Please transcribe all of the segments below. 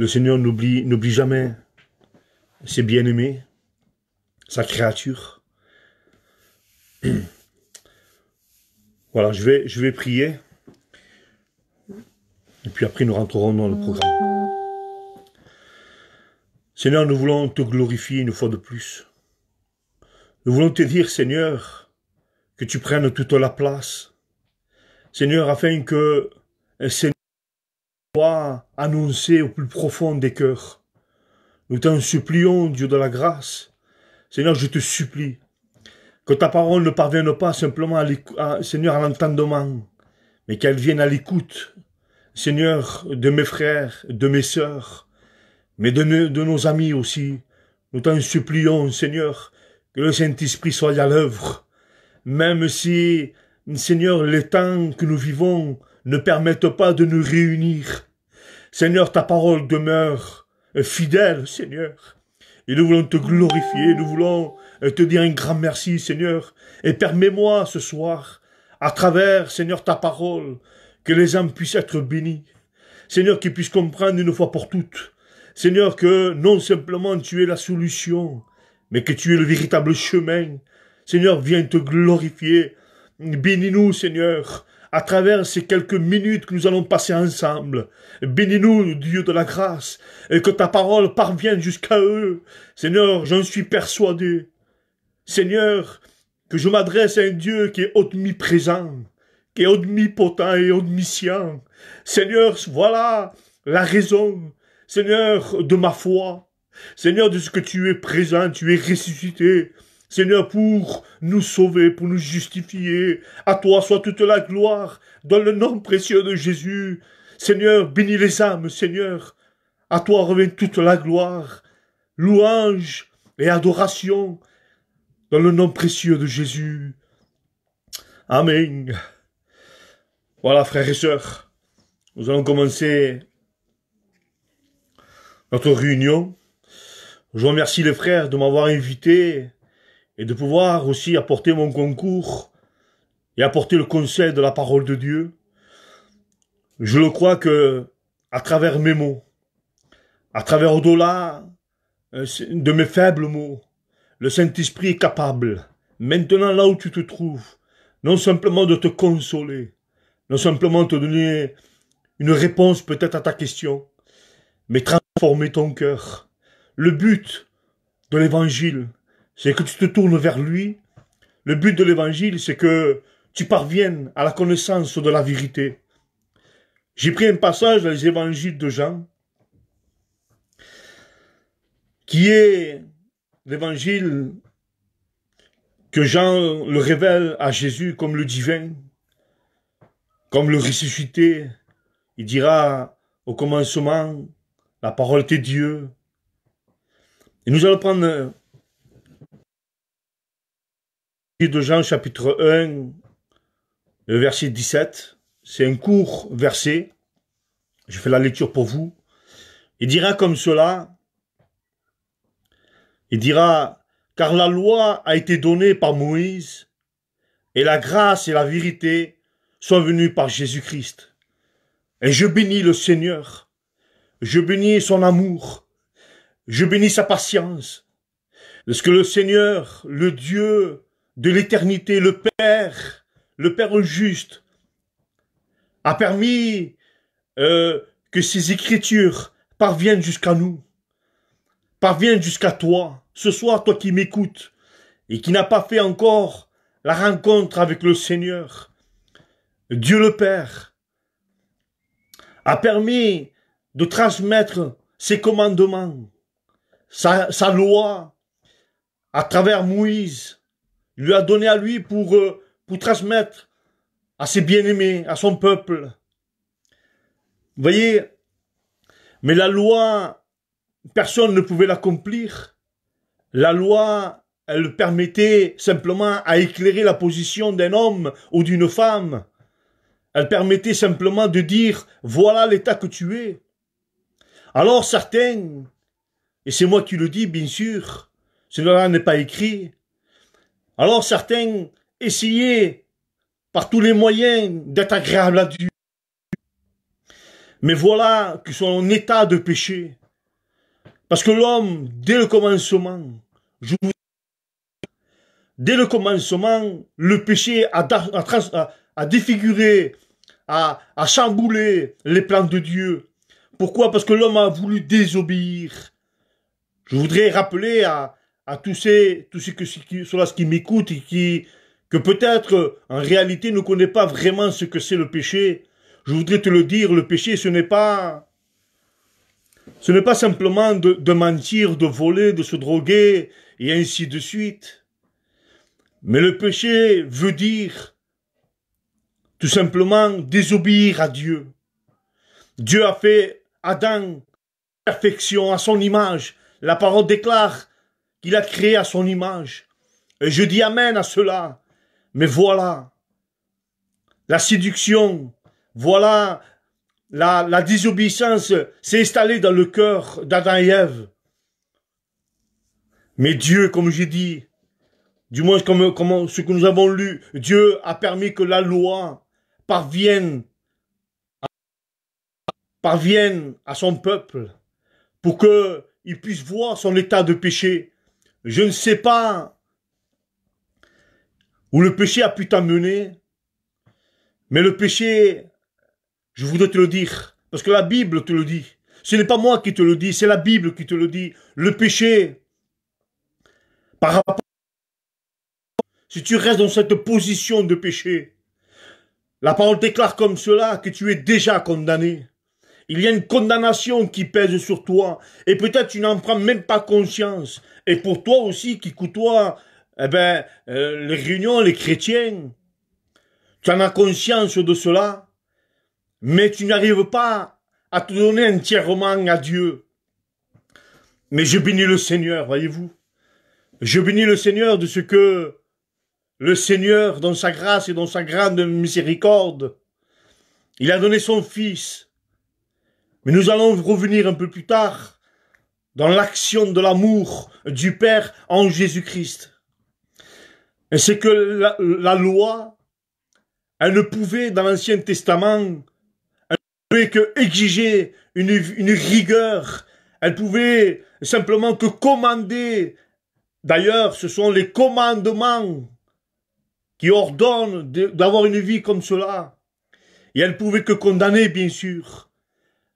Le Seigneur n'oublie jamais ses bien-aimés, sa créature. Voilà, je vais prier. Et puis après, nous rentrerons dans le programme. Seigneur, nous voulons te glorifier une fois de plus. Nous voulons te dire, Seigneur, que tu prennes toute la place. Seigneur, afin que Seigneur soit annoncé au plus profond des cœurs. Nous t'en supplions, Dieu de la grâce. Seigneur, je te supplie que ta parole ne parvienne pas simplement Seigneur, à l'entendement, mais qu'elle vienne à l'écoute, Seigneur, de mes frères, de mes sœurs, mais de nos amis aussi. Nous t'en supplions, Seigneur, que le Saint-Esprit soit à l'œuvre, même si, Seigneur, les temps que nous vivons ne permettent pas de nous réunir. Seigneur, ta parole demeure fidèle, Seigneur. Et nous voulons te glorifier, nous voulons te dire un grand merci, Seigneur. Et permets-moi ce soir, à travers, Seigneur, ta parole, que les âmes puissent être bénies. Seigneur, qu'ils puissent comprendre une fois pour toutes. Seigneur, que non simplement tu es la solution, mais que tu es le véritable chemin. Seigneur, viens te glorifier. Bénis-nous, Seigneur, à travers ces quelques minutes que nous allons passer ensemble. Bénis-nous, Dieu de la grâce, et que ta parole parvienne jusqu'à eux. Seigneur, j'en suis persuadé. Seigneur, que je m'adresse à un Dieu qui est omniprésent, qui est omnipotent et omniscient. Seigneur, voilà la raison, Seigneur, de ma foi. Seigneur, de ce que tu es présent, tu es ressuscité. Seigneur, pour nous sauver, pour nous justifier. À toi soit toute la gloire, dans le nom précieux de Jésus. Seigneur, bénis les âmes, Seigneur. À toi revient toute la gloire, louange et adoration, dans le nom précieux de Jésus. Amen. Voilà, frères et sœurs, nous allons commencer notre réunion. Je remercie les frères de m'avoir invité et de pouvoir aussi apporter mon concours et apporter le conseil de la parole de Dieu. Je le crois que, à travers mes mots, à travers au-delà de mes faibles mots, le Saint-Esprit est capable, maintenant là où tu te trouves, non simplement de te consoler, non simplement te donner une réponse peut-être à ta question, mais transformer ton cœur. Le but de l'évangile, c'est que tu te tournes vers lui. Le but de l'évangile, c'est que tu parviennes à la connaissance de la vérité. J'ai pris un passage dans les évangiles de Jean, qui est l'évangile que Jean le révèle à Jésus comme le divin, comme le ressuscité. Il dira au commencement, la parole était Dieu. Et nous allons prendre de Jean chapitre 1, le verset 17. C'est un court verset. Je fais la lecture pour vous. Il dira comme cela. Il dira, car la loi a été donnée par Moïse, et la grâce et la vérité sont venues par Jésus-Christ. Et je bénis le Seigneur. Je bénis son amour. Je bénis sa patience. Parce que le Seigneur, le Dieu de l'éternité, le Père juste, a permis que ces Écritures parviennent jusqu'à nous, parviennent jusqu'à toi. Ce soir, toi qui m'écoutes et qui n'as pas fait encore la rencontre avec le Seigneur, Dieu le Père a permis de transmettre ses commandements, sa loi, à travers Moïse. Il lui a donné à lui pour transmettre à ses bien-aimés, à son peuple. Vous voyez, mais la loi, personne ne pouvait l'accomplir. La loi, elle permettait simplement à éclairer la position d'un homme ou d'une femme. Elle permettait simplement de dire, voilà l'état que tu es. Alors certains, et c'est moi qui le dis bien sûr, cela n'est pas écrit, alors certains essayaient par tous les moyens d'être agréables à Dieu. Mais voilà que son état de péché. Parce que l'homme, dès le commencement, dès le commencement, le péché a défiguré, a chamboulé les plans de Dieu. Pourquoi? Parce que l'homme a voulu désobéir. Je voudrais rappeler à tous ceux-là qui m'écoutent et que peut-être en réalité ne connaissent pas vraiment ce que c'est le péché. Je voudrais te le dire, le péché ce n'est pas simplement de mentir, de voler, de se droguer et ainsi de suite. Mais le péché veut dire tout simplement désobéir à Dieu. Dieu a fait Adam perfection à son image. La parole déclare qu'il a créé à son image. Et je dis amen à cela. Mais voilà, la séduction, voilà, la désobéissance s'est installée dans le cœur d'Adam et Ève. Mais Dieu, comme j'ai dit, du moins comme ce que nous avons lu, Dieu a permis que la loi parvienne à son peuple pour qu'il puisse voir son état de péché. Je ne sais pas où le péché a pu t'amener, mais le péché, je voudrais te le dire, parce que la Bible te le dit. Ce n'est pas moi qui te le dis, c'est la Bible qui te le dit. Le péché, par rapport, si tu restes dans cette position de péché, la parole déclare comme cela que tu es déjà condamné. Il y a une condamnation qui pèse sur toi. Et peut-être tu n'en prends même pas conscience. Et pour toi aussi qui côtoie les réunions, les chrétiens, tu en as conscience de cela. Mais tu n'arrives pas à te donner entièrement à Dieu. Mais je bénis le Seigneur, voyez-vous. Je bénis le Seigneur de ce que le Seigneur, dans sa grâce et dans sa grande miséricorde, il a donné son Fils. Mais nous allons revenir un peu plus tard dans l'action de l'amour du Père en Jésus-Christ. Et c'est que la loi, elle ne pouvait, dans l'Ancien Testament, elle ne pouvait que exiger une rigueur. Elle pouvait simplement que commander. D'ailleurs, ce sont les commandements qui ordonnent d'avoir une vie comme cela. Et elle pouvait que condamner, bien sûr.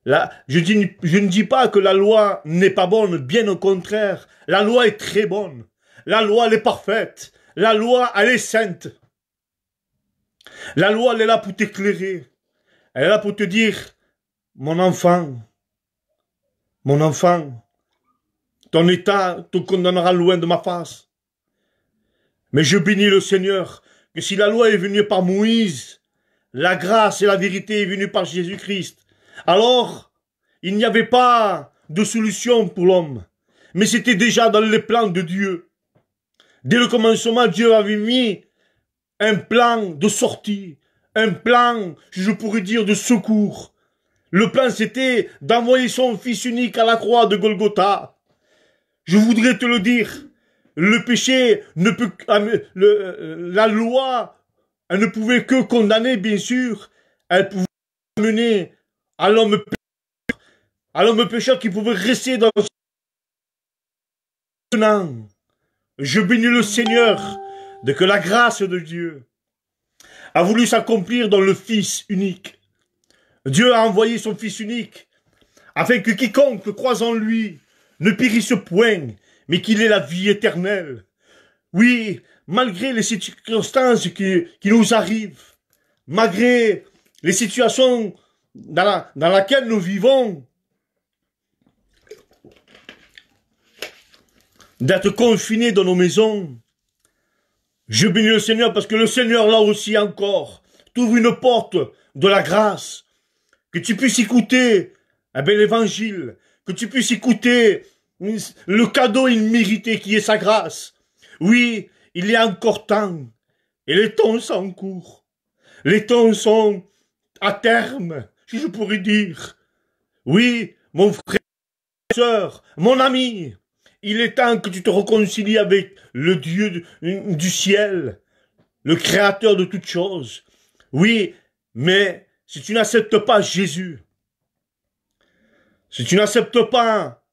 Là, je ne dis pas que la loi n'est pas bonne, bien au contraire. La loi est très bonne. La loi, elle est parfaite. La loi, elle est sainte. La loi, elle est là pour t'éclairer. Elle est là pour te dire, mon enfant, ton état te condamnera loin de ma face. Mais je bénis le Seigneur, que si la loi est venue par Moïse, la grâce et la vérité est venue par Jésus-Christ. Alors, il n'y avait pas de solution pour l'homme, mais c'était déjà dans les plans de Dieu. Dès le commencement, Dieu avait mis un plan de sortie, un plan, je pourrais dire, de secours. Le plan, c'était d'envoyer son Fils unique à la croix de Golgotha. Je voudrais te le dire, le péché ne peut, la loi, elle ne pouvait que condamner, bien sûr, elle pouvait mener à l'homme pécheur qui pouvait rester dans ce nom. Je bénis le Seigneur de que la grâce de Dieu a voulu s'accomplir dans le Fils unique. Dieu a envoyé son Fils unique afin que quiconque croise en lui ne périsse point, mais qu'il ait la vie éternelle. Oui, malgré les circonstances qui nous arrivent, malgré les situations dans laquelle nous vivons, d'être confinés dans nos maisons, je bénis le Seigneur parce que le Seigneur, là aussi encore, t'ouvre une porte de la grâce, que tu puisses écouter l'évangile, que tu puisses écouter le cadeau immérité qui est sa grâce. Oui, il y a encore temps, et les temps sont courts, les temps sont à terme, si je pourrais dire. Oui, mon frère, sœur, mon ami, il est temps que tu te réconcilies avec le Dieu du ciel, le créateur de toutes choses. Oui, mais si tu n'acceptes pas Jésus, si tu n'acceptes pas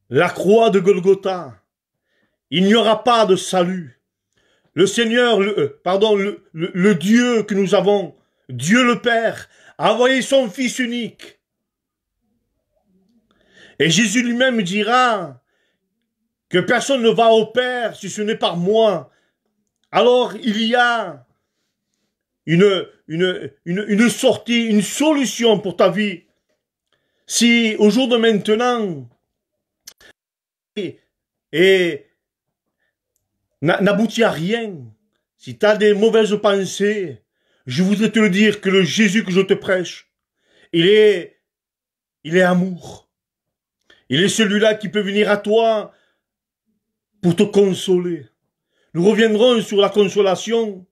la croix de Golgotha, il n'y aura pas de salut. Le Seigneur, le Dieu que nous avons, Dieu le Père, a envoyé son Fils unique. Et Jésus lui-même dira que personne ne va au Père si ce n'est par moi. Alors il y a une sortie, une solution pour ta vie. Si au jour de maintenant, et n'aboutit à rien, si tu as des mauvaises pensées, je voudrais te le dire que le Jésus que je te prêche, il est amour. Il est celui-là qui peut venir à toi pour te consoler. Nous reviendrons sur la consolation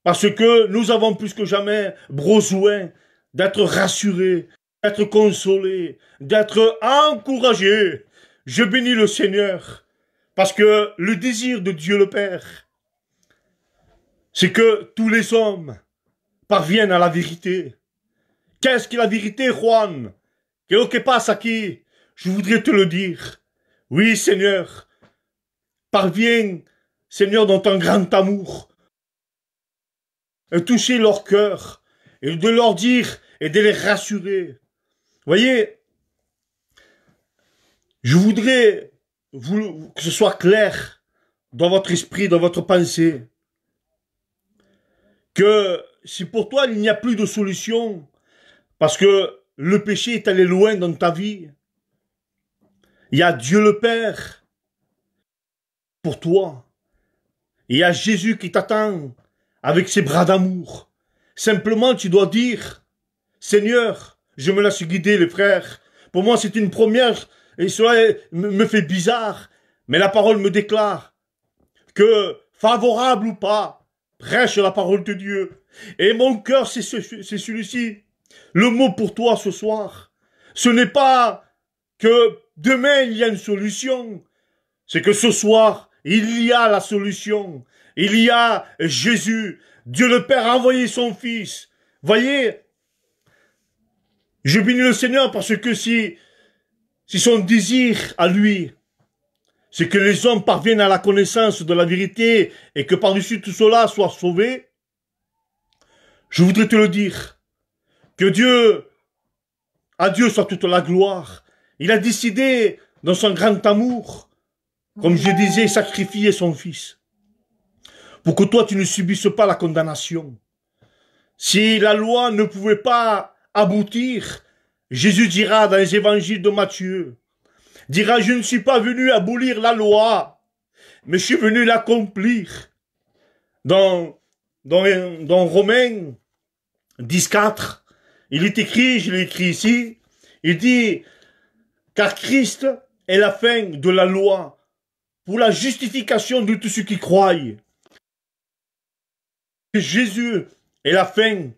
parce que nous avons plus que jamais besoin d'être rassurés, d'être consolés, d'être encouragés. Je bénis le Seigneur parce que le désir de Dieu le Père, c'est que tous les hommes parviennent à la vérité. Qu'est-ce que la vérité, Juan? Qu'est-ce qui passe aquí? Je voudrais te le dire. Oui, Seigneur, parviens, Seigneur, dans ton grand amour, et toucher leur cœur, et de leur dire, et de les rassurer. Voyez, je voudrais que ce soit clair dans votre esprit, dans votre pensée, que si pour toi il n'y a plus de solution, parce que le péché est allé loin dans ta vie, il y a Dieu le Père pour toi. Il y a Jésus qui t'attend avec ses bras d'amour. Simplement, tu dois dire, Seigneur, je me laisse guider, les frères. Pour moi, c'est une première, et cela me fait bizarre, mais la parole me déclare que, favorable ou pas, prêche la parole de Dieu. Et mon cœur, c'est celui-ci. Le mot pour toi ce soir, ce n'est pas que demain il y a une solution, c'est que ce soir, il y a la solution. Il y a Jésus. Dieu le Père a envoyé son Fils. Voyez, je bénis le Seigneur parce que si son désir à lui, c'est que les hommes parviennent à la connaissance de la vérité et que par-dessus tout cela soient sauvés, je voudrais te le dire, que à Dieu soit toute la gloire. Il a décidé, dans son grand amour, comme je disais, sacrifier son Fils. Pour que toi, tu ne subisses pas la condamnation. Si la loi ne pouvait pas aboutir, Jésus dira dans les évangiles de Matthieu, dira, je ne suis pas venu abolir la loi, mais je suis venu l'accomplir. Dans Romains 10,4, il est écrit, je l'ai écrit ici, il dit, car Christ est la fin de la loi pour la justification de tous ceux qui croient. Jésus est la fin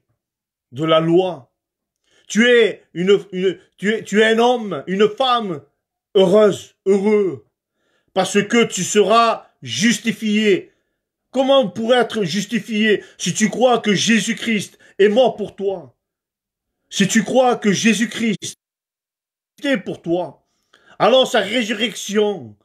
de la loi. Tu es un homme, une femme heureuse, heureux, parce que tu seras justifié. Comment pourrais être justifié si tu crois que Jésus-Christ est mort pour toi? Si tu crois que Jésus-Christ est pour toi, alors sa résurrection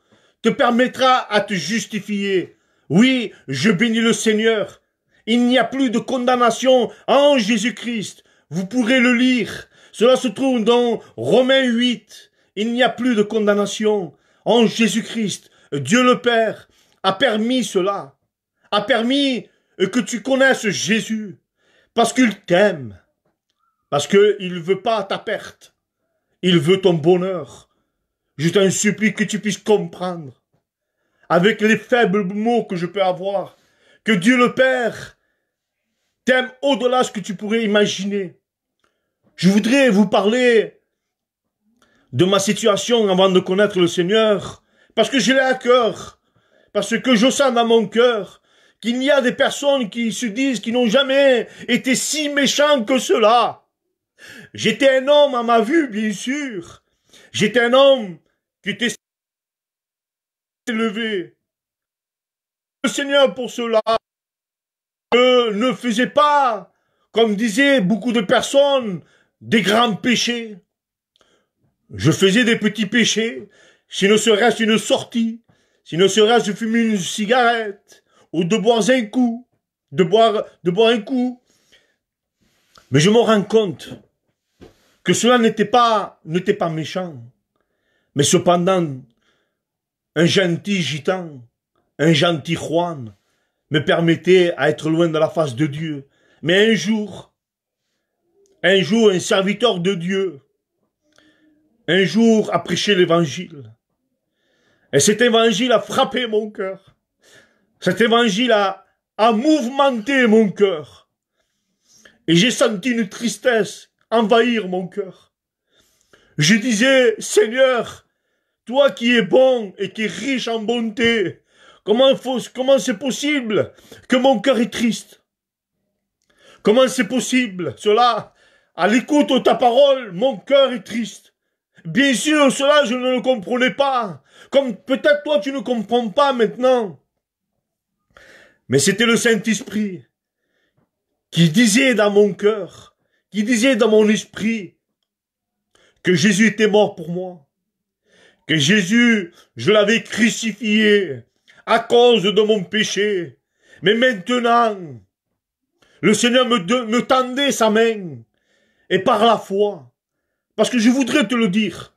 te permettra à te justifier. Oui, je bénis le Seigneur. Il n'y a plus de condamnation en Jésus-Christ. Vous pourrez le lire. Cela se trouve dans Romains 8. Il n'y a plus de condamnation en Jésus-Christ. Dieu le Père a permis cela. A permis que tu connaisses Jésus. Parce qu'il t'aime. Parce qu'il ne veut pas ta perte. Il veut ton bonheur. Je t'en supplie que tu puisses comprendre, avec les faibles mots que je peux avoir, que Dieu le Père t'aime au-delà de ce que tu pourrais imaginer. Je voudrais vous parler de ma situation avant de connaître le Seigneur, parce que je l'ai à cœur, parce que je sens dans mon cœur qu'il y a des personnes qui se disent qu'ils n'ont jamais été si méchants que cela. J'étais un homme à ma vue, bien sûr. J'étais un homme qui était élevé. Le Seigneur pour cela ne faisait pas, comme disaient beaucoup de personnes, des grands péchés. je faisais des petits péchés, si ne serait-ce une sortie, si ne serait-ce de fumer une cigarette, ou de boire un coup, de boire un coup. Mais je me rends compte que cela n'était pas méchant, mais cependant, un gentil gitan, un gentil Juan, me permettait à être loin de la face de Dieu. Mais un jour, un serviteur de Dieu, un jour a prêché l'évangile. Et cet évangile a frappé mon cœur. Cet évangile a mouvementé mon cœur. Et j'ai senti une tristesse envahir mon cœur. Je disais, Seigneur, toi qui es bon et qui es riche en bonté, comment c'est possible que mon cœur est triste? Comment c'est possible, cela? À l'écoute de ta parole, mon cœur est triste. Bien sûr, cela, je ne le comprenais pas. Comme peut-être toi, tu ne comprends pas maintenant. Mais c'était le Saint-Esprit qui disait dans mon cœur, qui disait dans mon esprit, que Jésus était mort pour moi. Que Jésus, je l'avais crucifié à cause de mon péché. Mais maintenant, le Seigneur me tendait sa main. Et par la foi, parce que je voudrais te le dire,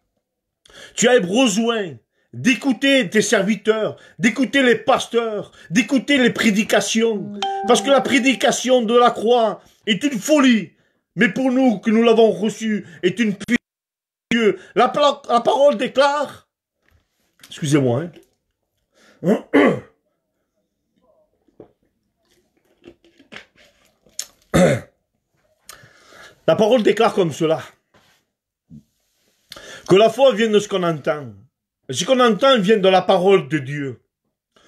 tu as besoin d'écouter tes serviteurs, d'écouter les pasteurs, d'écouter les prédications. Parce que la prédication de la croix est une folie. Mais pour nous, que nous l'avons reçue, est une puissance de Dieu. La parole déclare, excusez-moi, hein. La parole déclare comme cela, que la foi vient de ce qu'on entend. Ce qu'on entend vient de la parole de Dieu.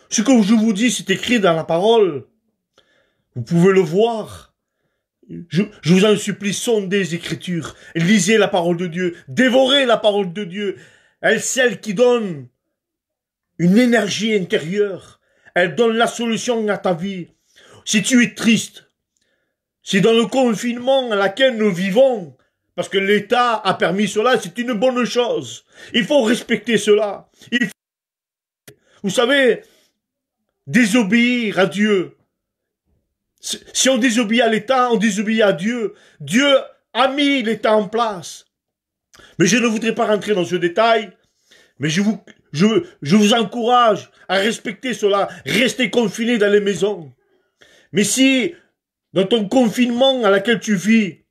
Ce que je vous dis, c'est écrit dans la parole. Vous pouvez le voir. Je vous en supplie, sondez les Écritures, lisez la parole de Dieu, dévorez la parole de Dieu. Elle, celle qui donne une énergie intérieure. Elle donne la solution à ta vie. Si tu es triste, si dans le confinement à laquelle nous vivons, parce que l'État a permis cela, c'est une bonne chose. Il faut respecter cela. Vous savez, désobéir à Dieu. Si on désobéit à l'État, on désobéit à Dieu. Dieu a mis l'État en place. Mais je ne voudrais pas rentrer dans ce détail. Mais je vous encourage à respecter cela. Restez confinés dans les maisons. Mais si, dans ton confinement à laquelle tu vis,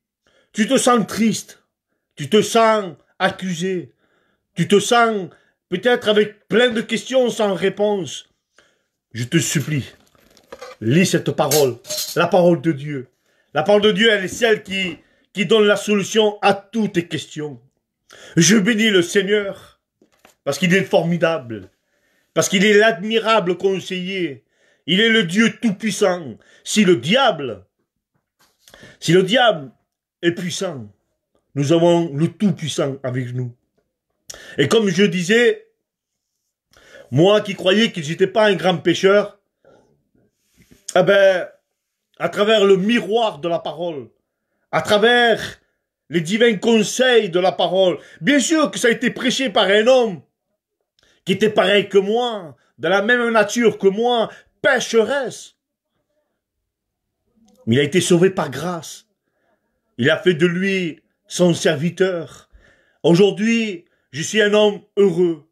tu te sens triste, tu te sens accusé, tu te sens peut-être avec plein de questions sans réponse, je te supplie, lis cette parole, la parole de Dieu. La parole de Dieu, elle est celle qui donne la solution à toutes tes questions. Je bénis le Seigneur, parce qu'il est formidable, parce qu'il est l'admirable conseiller, il est le Dieu tout-puissant. Si le diable est puissant, nous avons le tout-puissant avec nous. Et comme je disais, moi qui croyais que j'étais pas un grand pécheur, eh ben, à travers le miroir de la parole, à travers les divins conseils de la parole, bien sûr que ça a été prêché par un homme qui était pareil que moi, de la même nature que moi, pécheresse. Mais il a été sauvé par grâce. Il a fait de lui son serviteur. Aujourd'hui, je suis un homme heureux.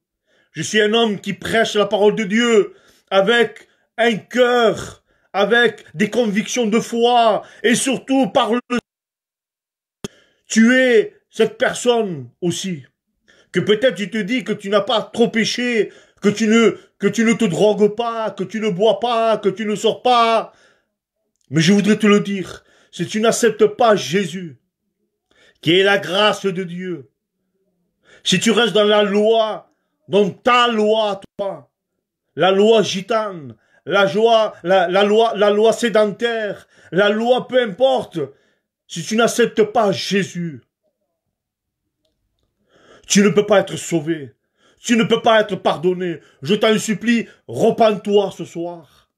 Je suis un homme qui prêche la parole de Dieu avec un cœur, avec des convictions de foi et surtout par le... Tu es cette personne aussi que peut-être tu te dis que tu n'as pas trop péché, que tu ne te drogues pas, que tu ne bois pas, que tu ne sors pas. Mais je voudrais te le dire, si tu n'acceptes pas Jésus, qui est la grâce de Dieu, si tu restes dans la loi, dans ta loi, toi, la loi gitane, la loi sédentaire, la loi peu importe, si tu n'acceptes pas Jésus, tu ne peux pas être sauvé, tu ne peux pas être pardonné. Je t'en supplie, repens-toi ce soir.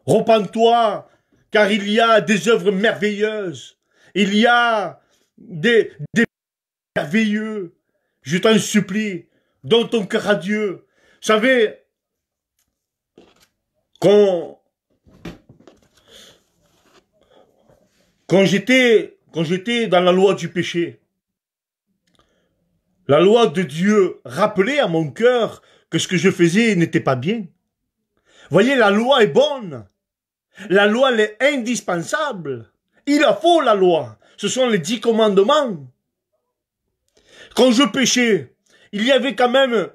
Repens-toi, car il y a des œuvres merveilleuses, il y a des merveilleux. je t'en supplie, donne ton cœur à Dieu. Vous savez, quand j'étais dans la loi du péché, la loi de Dieu rappelait à mon cœur que ce que je faisais n'était pas bien. Voyez, la loi est bonne. La loi, elle est indispensable. Il a faut la loi. Ce sont les 10 commandements. Quand je péchais, il y avait quand même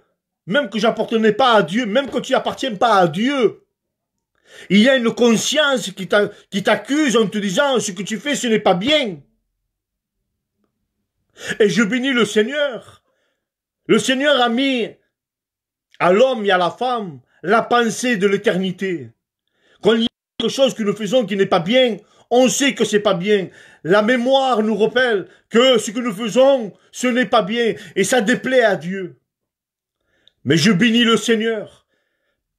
que j'appartenais pas à Dieu, même que tu n'appartiens pas à Dieu, il y a une conscience qui t'accuse en te disant ce que tu fais, ce n'est pas bien. Et je bénis le Seigneur. Le Seigneur a mis à l'homme et à la femme la pensée de l'éternité. Quand il y a quelque chose que nous faisons qui n'est pas bien, on sait que c'est pas bien. La mémoire nous rappelle que ce que nous faisons, ce n'est pas bien. Et ça déplaît à Dieu. Mais je bénis le Seigneur.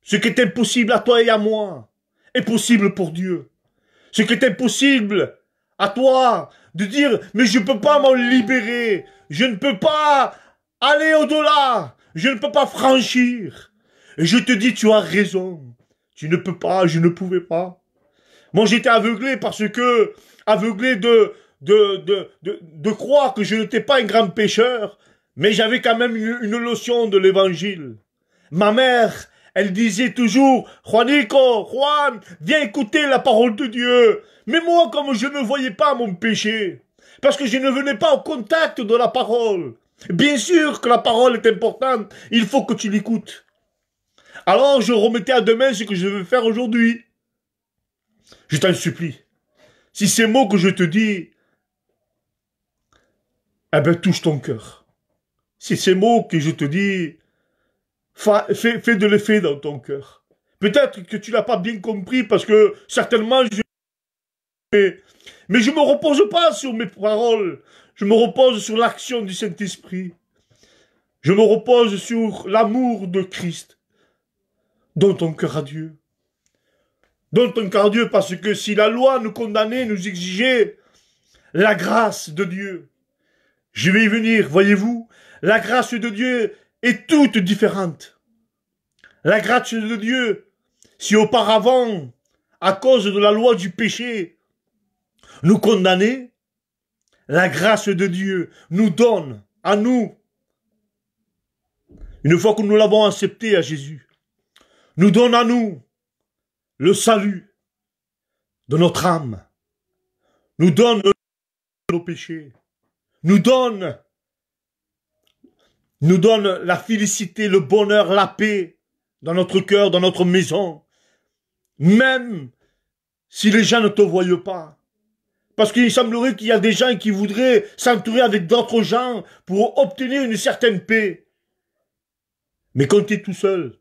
Ce qui est impossible à toi et à moi est possible pour Dieu. Ce qui est impossible à toi de dire, mais je ne peux pas m'en libérer. Je ne peux pas aller au-delà. Je ne peux pas franchir. Et je te dis, tu as raison. Tu ne peux pas, je ne pouvais pas. Moi, j'étais aveuglé aveuglé de croire que je n'étais pas un grand pécheur, mais j'avais quand même une notion de l'évangile. Ma mère, elle disait toujours, Juan, viens écouter la parole de Dieu. Mais moi, comme je ne voyais pas mon péché, parce que je ne venais pas au contact de la parole, bien sûr que la parole est importante, il faut que tu l'écoutes. Alors je remettais à demain ce que je veux faire aujourd'hui. Je t'en supplie. Si ces mots que je te dis, eh ben touche ton cœur. Si ces mots que je te dis, fais de l'effet dans ton cœur. Peut-être que tu l'as pas bien compris parce que certainement mais je me repose pas sur mes paroles. Je me repose sur l'action du Saint-Esprit. Je me repose sur l'amour de Christ. Donne ton cœur à Dieu. Donne ton cœur à Dieu parce que si la loi nous condamnait, nous exigeait la grâce de Dieu, je vais y venir, voyez-vous, la grâce de Dieu est toute différente. La grâce de Dieu, si auparavant, à cause de la loi du péché, nous condamnait, la grâce de Dieu nous donne à nous, une fois que nous l'avons accepté à Jésus, nous donne à nous le salut de notre âme, nous donne nos péchés, nous donne la félicité, le bonheur, la paix dans notre cœur, dans notre maison, même si les gens ne te voient pas. Parce qu'il semblerait qu'il y a des gens qui voudraient s'entourer avec d'autres gens pour obtenir une certaine paix. Mais quand tu es tout seul,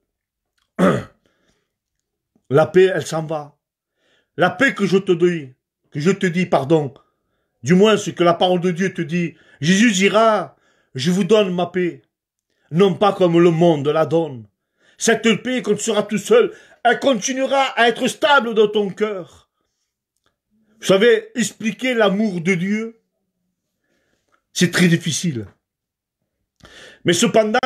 la paix, elle s'en va. La paix que je te dis, pardon, du moins ce que la parole de Dieu te dit, Jésus dira, je vous donne ma paix, non pas comme le monde la donne. Cette paix, quand tu seras tout seul, elle continuera à être stable dans ton cœur. Vous savez, expliquer l'amour de Dieu, c'est très difficile. Mais cependant,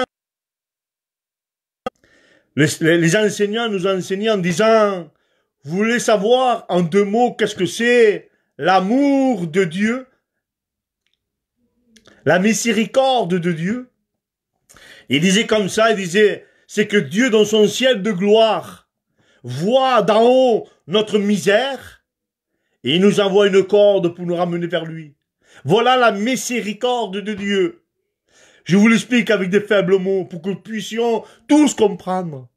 les enseignants nous enseignaient en disant, vous voulez savoir en 2 mots qu'est-ce que c'est l'amour de Dieu, la miséricorde de Dieu. Il disait comme ça, il disait, c'est que Dieu dans son ciel de gloire voit d'en haut notre misère et il nous envoie une corde pour nous ramener vers lui. Voilà la miséricorde de Dieu. Je vous l'explique avec des faibles mots pour que nous puissions tous comprendre.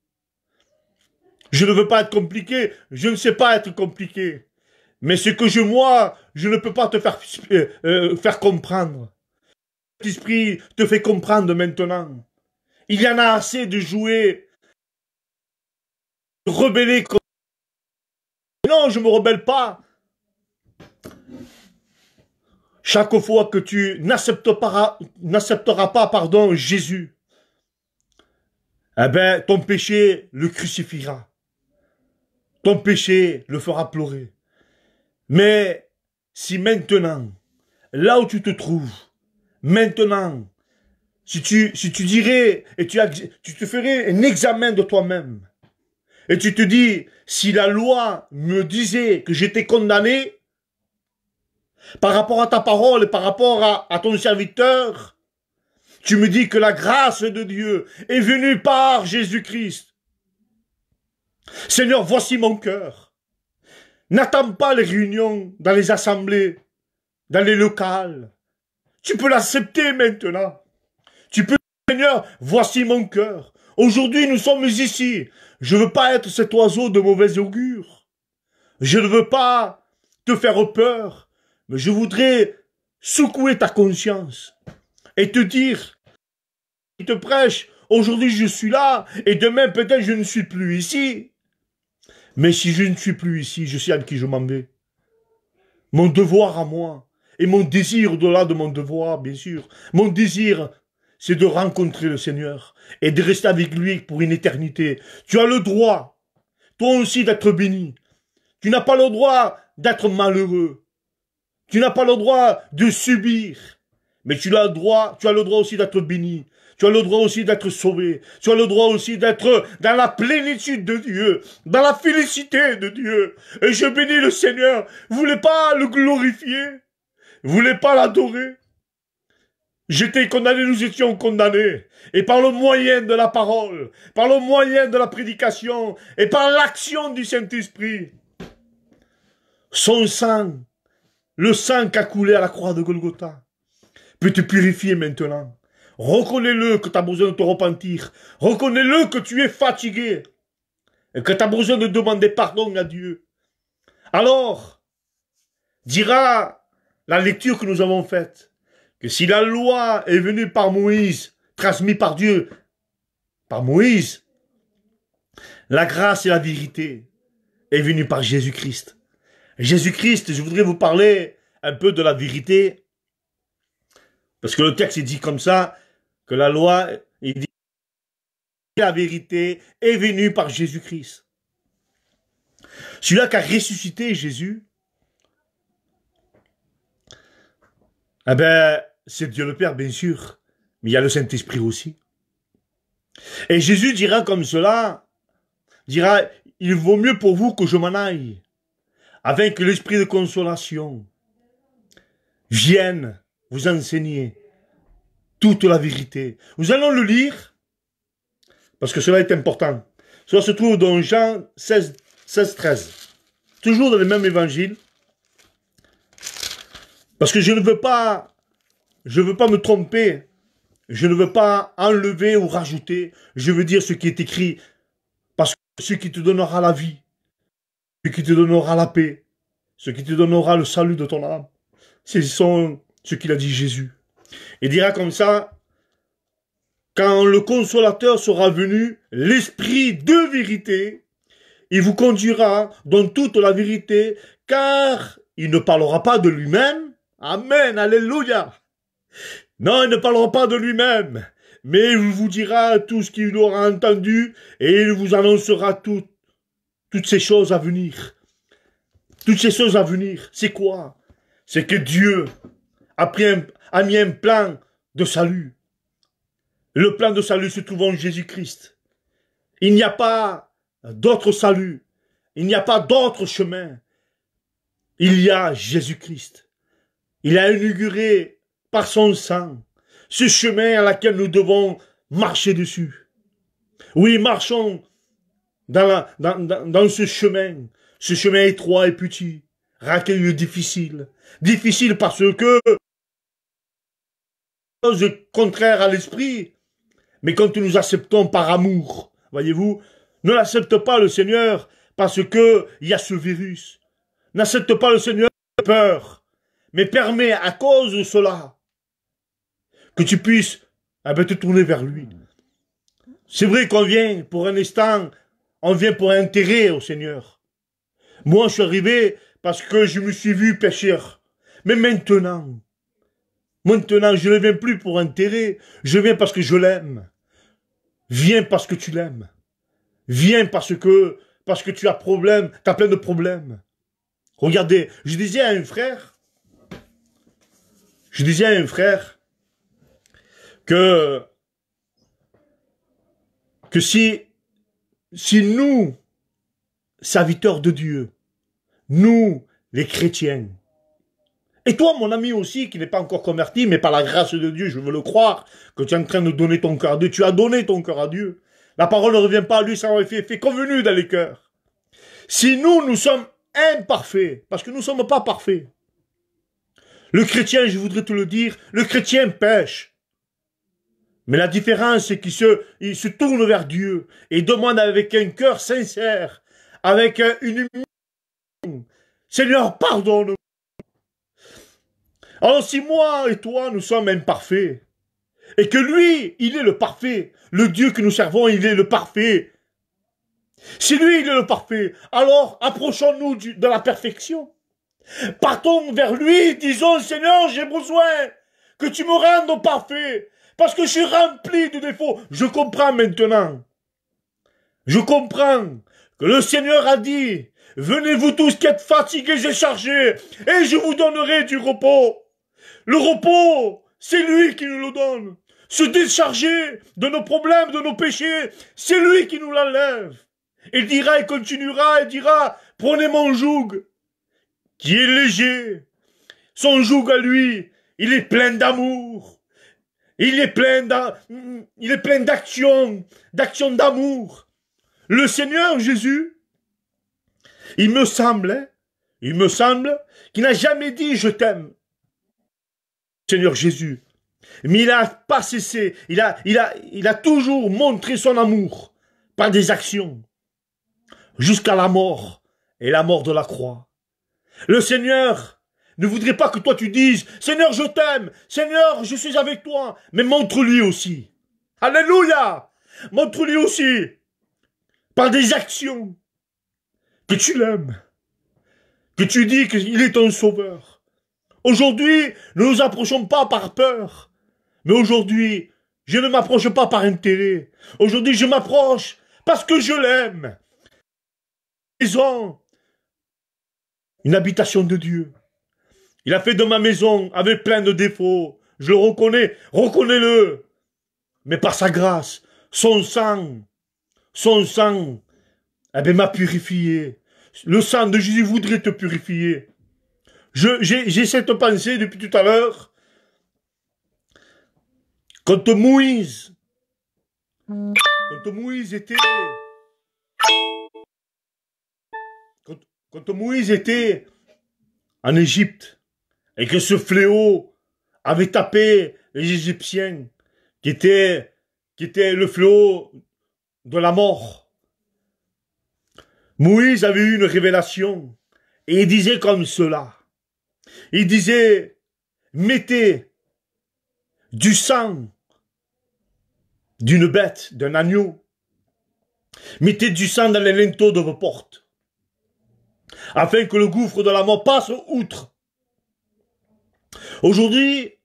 Je ne veux pas être compliqué, je ne sais pas être compliqué. Mais ce que moi, je ne peux pas te faire comprendre. L'Esprit te fait comprendre maintenant. Il y en a assez de jouer, de rebeller comme... Non, je ne me rebelle pas. Chaque fois que tu n'accepteras pas, Jésus, eh ben, ton péché le crucifiera. Ton péché le fera pleurer. Mais si maintenant, là où tu te trouves, maintenant, si tu dirais, et tu te ferais un examen de toi-même, et tu te dis, si la loi me disait que j'étais condamné, par rapport à ta parole et par rapport à ton serviteur, tu me dis que la grâce de Dieu est venue par Jésus-Christ. Seigneur, voici mon cœur. N'attends pas les réunions dans les assemblées, dans les locales. Tu peux l'accepter maintenant. Tu peux, Seigneur, voici mon cœur. Aujourd'hui, nous sommes ici. Je ne veux pas être cet oiseau de mauvais augure. Je ne veux pas te faire peur, mais je voudrais secouer ta conscience et te dire, il te prêche, aujourd'hui je suis là, et demain peut-être je ne suis plus ici. Mais si je ne suis plus ici, je sais à qui je m'en vais. Mon devoir à moi, et mon désir au-delà de mon devoir, bien sûr, mon désir, c'est de rencontrer le Seigneur, et de rester avec lui pour une éternité. Tu as le droit, toi aussi, d'être béni. Tu n'as pas le droit d'être malheureux. Tu n'as pas le droit de subir. Mais tu as le droit aussi d'être béni. Tu as le droit aussi d'être sauvé. Tu as le droit aussi d'être dans la plénitude de Dieu, dans la félicité de Dieu. Et je bénis le Seigneur. Vous voulez pas le glorifier? Vous voulez pas l'adorer? J'étais condamné, nous étions condamnés. Et par le moyen de la parole, par le moyen de la prédication, et par l'action du Saint-Esprit, son sang, le sang qui a coulé à la croix de Golgotha, peut te purifier maintenant. Reconnais-le que tu as besoin de te repentir. Reconnais-le que tu es fatigué. Et que tu as besoin de demander pardon à Dieu. Alors, dira la lecture que nous avons faite, que si la loi est venue par Moïse, transmise par Dieu, par Moïse, la grâce et la vérité est venue par Jésus-Christ. Jésus-Christ, je voudrais vous parler un peu de la vérité, parce que le texte est dit comme ça, que la loi, il dit que la vérité est venue par Jésus-Christ. Celui-là qui a ressuscité Jésus, eh ben, c'est Dieu le Père, bien sûr, mais il y a le Saint-Esprit aussi. Et Jésus dira comme cela, dira, il vaut mieux pour vous que je m'en aille, afin que l'esprit de consolation vienne vous enseigner toute la vérité. Nous allons le lire, parce que cela est important. Cela se trouve dans Jean 16, 13. Toujours dans le même évangile. Parce que je ne veux pas me tromper. Je ne veux pas enlever ou rajouter. Je veux dire ce qui est écrit. Parce que ce qui te donnera la vie, ce qui te donnera la paix, ce qui te donnera le salut de ton âme, ce sont ce qu'il a dit Jésus. Il dira comme ça, quand le consolateur sera venu, l'esprit de vérité, il vous conduira dans toute la vérité, car il ne parlera pas de lui-même. Amen, alléluia. Non, il ne parlera pas de lui-même, mais il vous dira tout ce qu'il aura entendu et il vous annoncera toutes ces choses à venir. Toutes ces choses à venir, c'est quoi? C'est que Dieu a mis un plan de salut. Le plan de salut se trouve en Jésus-Christ. Il n'y a pas d'autre salut. Il n'y a pas d'autre chemin. Il y a Jésus-Christ. Il a inauguré par son sang ce chemin à laquelle nous devons marcher dessus. Oui, marchons dans ce chemin étroit et petit, racailleux, difficile. Difficile parce que chose contraire à l'esprit, mais quand nous acceptons par amour, voyez-vous, ne l'accepte pas le Seigneur parce que il y a ce virus. N'accepte pas le Seigneur de peur, mais permets à cause de cela que tu puisses te tourner vers lui. C'est vrai qu'on vient pour un instant, on vient pour un intérêt au Seigneur. Moi, je suis arrivé parce que je me suis vu pécheur. Mais maintenant, je ne viens plus pour intérêt, je viens parce que je l'aime. Viens parce que tu l'aimes. Viens parce que tu as problème, tu as plein de problèmes. Regardez, je disais à un frère que si nous, serviteurs de Dieu, nous, les chrétiens, et toi, mon ami aussi, qui n'est pas encore converti, mais par la grâce de Dieu, je veux le croire, que tu es en train de donner ton cœur à Dieu, tu as donné ton cœur à Dieu. La parole ne revient pas à lui sans effet convenu dans les cœurs. Si nous sommes imparfaits, parce que nous ne sommes pas parfaits, le chrétien, je voudrais te le dire, le chrétien pêche. Mais la différence, c'est qu'il se tourne vers Dieu et demande avec un cœur sincère, avec une humilité. Seigneur, pardonne-moi. Alors si moi et toi, nous sommes imparfaits, et que lui, il est le parfait, le Dieu que nous servons, il est le parfait. Si lui, il est le parfait, alors approchons-nous de la perfection. Partons vers lui, disons, Seigneur, j'ai besoin que tu me rendes parfait, parce que je suis rempli de défauts. Je comprends maintenant. Je comprends que le Seigneur a dit, venez vous tous qui êtes fatigués et chargés, et je vous donnerai du repos. Le repos, c'est lui qui nous le donne. Se décharger de nos problèmes, de nos péchés, c'est lui qui nous l'enlève. Il dira, il continuera, il dira, prenez mon joug, qui est léger. Son joug à lui, il est plein d'amour. Il est plein d'action d'amour. Le Seigneur Jésus, il me semble qu'il n'a jamais dit je t'aime. Seigneur Jésus. Mais il n'a pas cessé, il a toujours montré son amour par des actions, jusqu'à la mort, et la mort de la croix. Le Seigneur ne voudrait pas que toi tu dises, Seigneur je t'aime, Seigneur je suis avec toi, mais montre-lui aussi. Alléluia! Montre-lui aussi, par des actions, que tu l'aimes, que tu dis qu'il est ton sauveur. Aujourd'hui, ne nous approchons pas par peur. Mais aujourd'hui, je ne m'approche pas par intérêt. Aujourd'hui, je m'approche parce que je l'aime. Maison, une habitation de Dieu. Il a fait de ma maison avec plein de défauts. Je le reconnais, reconnais-le. Mais par sa grâce, son sang, eh bien, m'a purifié. Le sang de Jésus voudrait te purifier. J'ai cette pensée depuis tout à l'heure. Quand Moïse était en Égypte et que ce fléau avait tapé les Égyptiens, qui était le fléau de la mort, Moïse avait eu une révélation et il disait comme cela. Il disait, mettez du sang d'une bête, d'un agneau. Mettez du sang dans les linteaux de vos portes, afin que le gouffre de la mort passe outre. Aujourd'hui,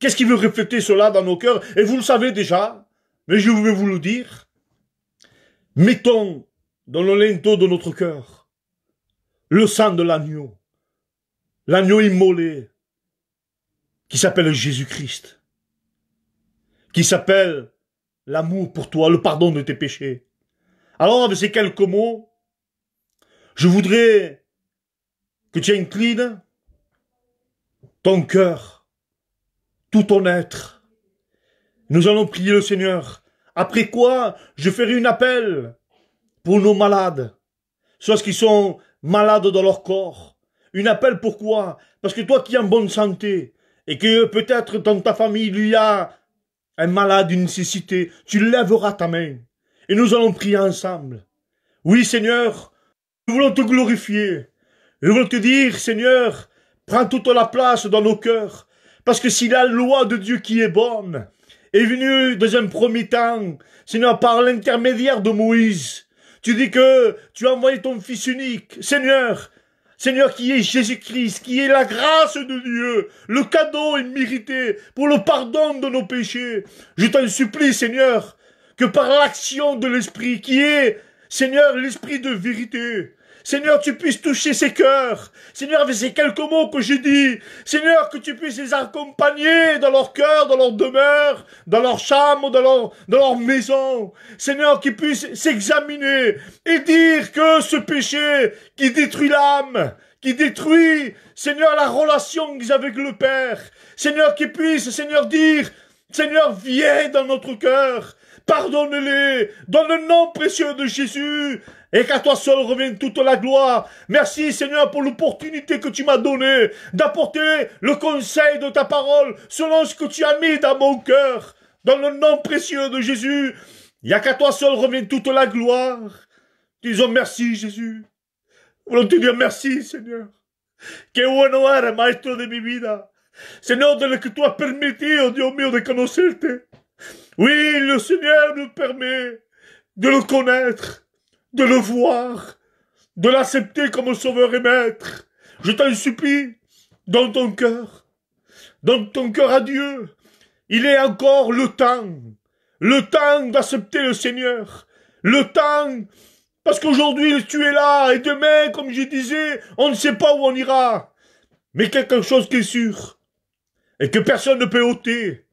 qu'est-ce qui veut refléter cela dans nos cœurs? Et vous le savez déjà, mais je vais vous le dire. Mettons dans le linteau de notre cœur le sang de l'agneau. L'agneau immolé, qui s'appelle Jésus-Christ, qui s'appelle l'amour pour toi, le pardon de tes péchés. Alors, avec ces quelques mots, je voudrais que tu inclines ton cœur, tout ton être. Nous allons prier le Seigneur. Après quoi, je ferai un appel pour nos malades, soit ceux qui sont malades dans leur corps. Un appel pourquoi? Parce que toi qui es en bonne santé, et que peut-être dans ta famille il y a un malade, une nécessité, tu lèveras ta main. Et nous allons prier ensemble. Oui Seigneur, nous voulons te glorifier. Nous voulons te dire, Seigneur, prends toute la place dans nos cœurs. Parce que si la loi de Dieu qui est bonne est venue dans un premier temps, Seigneur, par l'intermédiaire de Moïse, tu dis que tu as envoyé ton Fils unique, Seigneur, qui est Jésus-Christ, qui est la grâce de Dieu, le cadeau immérité pour le pardon de nos péchés. Je t'en supplie, Seigneur, que par l'action de l'Esprit, qui est, Seigneur, l'Esprit de vérité, Seigneur, tu puisses toucher ces cœurs. Seigneur, avec ces quelques mots que j'ai dit, Seigneur, que tu puisses les accompagner dans leur cœur, dans leur demeure, dans leur chambre, dans leur maison. Seigneur, qu'ils puissent s'examiner et dire que ce péché qui détruit l'âme, qui détruit, Seigneur, la relation qu'ils ont avec le Père. Seigneur, qu'ils puissent, Seigneur, dire, Seigneur, viens dans notre cœur. Pardonne-les, dans le nom précieux de Jésus, et qu'à toi seul revienne toute la gloire. Merci Seigneur pour l'opportunité que tu m'as donnée d'apporter le conseil de ta parole selon ce que tu as mis dans mon cœur. Dans le nom précieux de Jésus, il n'y a qu'à toi seul revienne toute la gloire. Disons merci Jésus. Voulons te dire merci Seigneur. Que bueno eres, maestro de mi vida. Seigneur, de que tu has permitido, Dios mío, de conocerte. Oui, le Seigneur nous permet de le connaître, de le voir, de l'accepter comme sauveur et maître. Je t'en supplie, dans ton cœur à Dieu, il est encore le temps d'accepter le Seigneur, le temps, parce qu'aujourd'hui tu es là, et demain, comme je disais, on ne sait pas où on ira, mais quelque chose qui est sûr, et que personne ne peut ôter,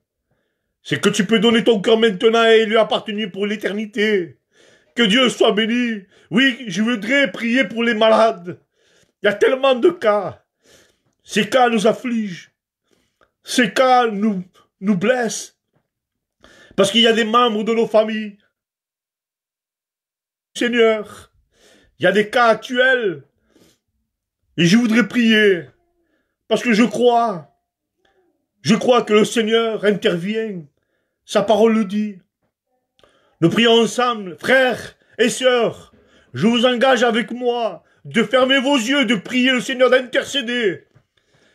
c'est que tu peux donner ton cœur maintenant et lui appartenir pour l'éternité. Que Dieu soit béni. Oui, je voudrais prier pour les malades. Il y a tellement de cas. Ces cas nous affligent. Ces cas nous blessent. Parce qu'il y a des membres de nos familles. Seigneur, il y a des cas actuels. Et je voudrais prier. Parce que je crois que le Seigneur intervient. Sa parole le dit. Nous prions ensemble, frères et sœurs. Je vous engage avec moi de fermer vos yeux, de prier le Seigneur, d'intercéder.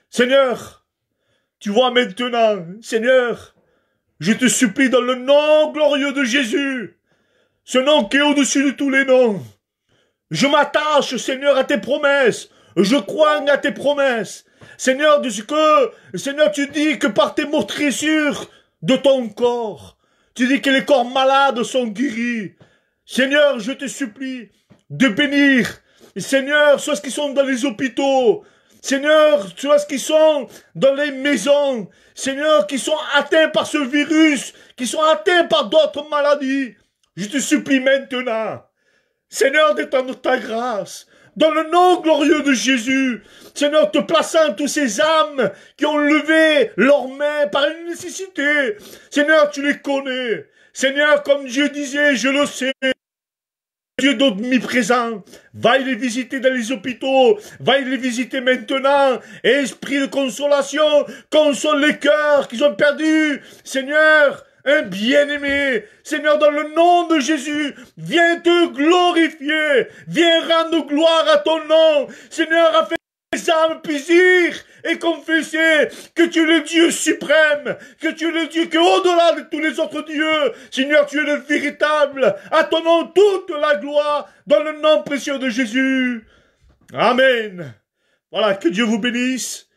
Seigneur, tu vois maintenant, Seigneur, je te supplie dans le nom glorieux de Jésus, ce nom qui est au-dessus de tous les noms. Je m'attache, Seigneur, à tes promesses. Je crois à tes promesses. Seigneur, Seigneur, tu dis que par tes meurtrissures de ton corps, tu dis que les corps malades sont guéris. Seigneur, je te supplie de bénir. Seigneur, ceux qui sont dans les hôpitaux. Seigneur, ceux qui sont dans les maisons. Seigneur, qui sont atteints par ce virus, qui sont atteints par d'autres maladies. Je te supplie maintenant, Seigneur, d'étendre ta grâce. Dans le nom glorieux de Jésus, Seigneur, te plaçant tous ces âmes qui ont levé leurs mains par une nécessité. Seigneur, tu les connais. Seigneur, comme Dieu disait, je le sais. Dieu d'omniprésent, va les visiter dans les hôpitaux, va les visiter maintenant. Esprit de consolation, console les cœurs qu'ils ont perdus. Seigneur, un bien-aimé, Seigneur, dans le nom de Jésus, viens te glorifier, viens rendre gloire à ton nom, Seigneur, afin que les âmes puissent dire et confesser que tu es le Dieu suprême, que tu es le Dieu qui est au-delà de tous les autres dieux, Seigneur, tu es le véritable, à ton nom toute la gloire, dans le nom précieux de Jésus. Amen. Voilà, que Dieu vous bénisse.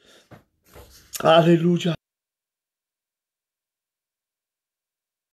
Alléluia.